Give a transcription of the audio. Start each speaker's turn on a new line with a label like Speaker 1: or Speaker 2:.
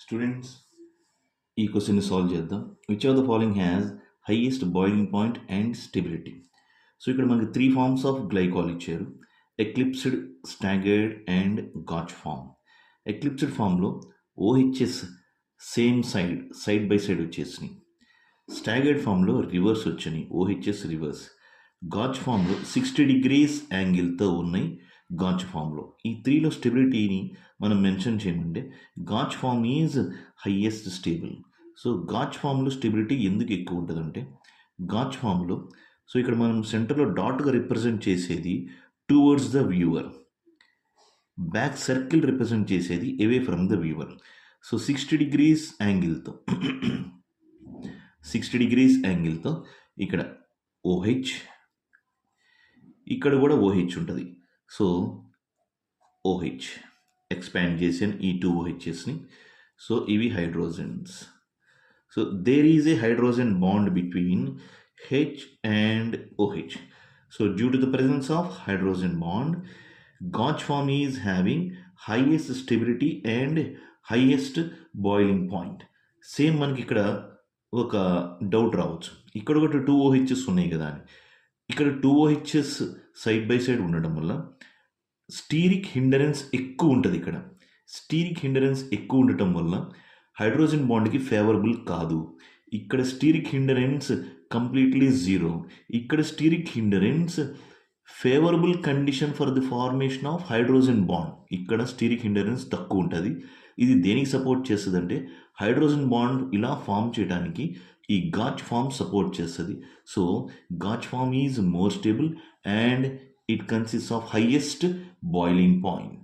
Speaker 1: Students ఈ క్వశ్చన్ని solve చేద్దాం. Which of the following has highest boiling point and stability? So ఇక్కడ మనకి 3 ఫార్మ్స్ ఆఫ్ గ్లైకాల్ ఇచ్చారు. Eclipsed, staggered and gauche form. Eclipsed ఫామ్లో OHs same side by side వచ్చేసినాయి. Staggered ఫామ్లో reverse వచ్చినాయి, ఓహెచ్ఎస్ రివర్స్. గాచ్ ఫామ్లో 60 degrees యాంగిల్తో ఉన్నాయి. గాచ్ ఫామ్లో ఈ 3లో స్టెబిలిటీని మనం మెన్షన్ చేయమంటే gauche form is highest stable. So gauche ఫామ్లో స్టెబిలిటీ ఎందుకు ఎక్కువ ఉంటుందంటే గాచ్ ఫామ్లో సో ఇక్కడ మనం సెంటర్లో డాట్గా రిప్రజెంట్ చేసేది towards the viewer, back circle represent చేసేది away from the viewer. So 60 degrees యాంగిల్తో 60 డిగ్రీస్ యాంగిల్తో ఇక్కడ ఓహెచ్, ఇక్కడ కూడా ఓహెచ్ ఉంటుంది. సో ఓహెచ్ ఎక్స్పాండ్ చేసాను ఈ 2 ఓహెచ్ఎస్ని. సో ఇవి hydrogens. So there is a hydrogen bond between H and OH. So due to the presence of hydrogen bond, Gauch form is having highest stability and highest boiling point. Same మనకి ఇక్కడ ఒక doubt రావచ్చు, ఇక్కడ ఒకటి 2 OHs ఉన్నాయి కదా అని. ఇక్కడ 2 OHs సైడ్ బై సైడ్ ఉండడం వల్ల స్టీరిక్ హిండరెన్స్ ఎక్కువ ఉంటుంది. ఇక్కడ స్టీరిక్ హిండరెన్స్ ఎక్కువ ఉండటం వల్ల హైడ్రోజన్ బాండ్కి ఫేవరబుల్ కాదు. ఇక్కడ స్టీరిక్ హిండరెన్స్ కంప్లీట్లీ జీరో. ఇక్కడ steric hindrance favourable condition for the formation of hydrogen bond. ఇక్కడ స్టీరిక్ హిండరెన్స్ తక్కువ ఉంటుంది. ఇది దేనికి సపోర్ట్ చేస్తుంది అంటే హైడ్రోజన్ బాండ్ ఇలా ఫామ్ చేయడానికి ఈ గాచ్ ఫామ్ సపోర్ట్ చేస్తుంది. So gauche form is more stable and it consists of highest boiling point.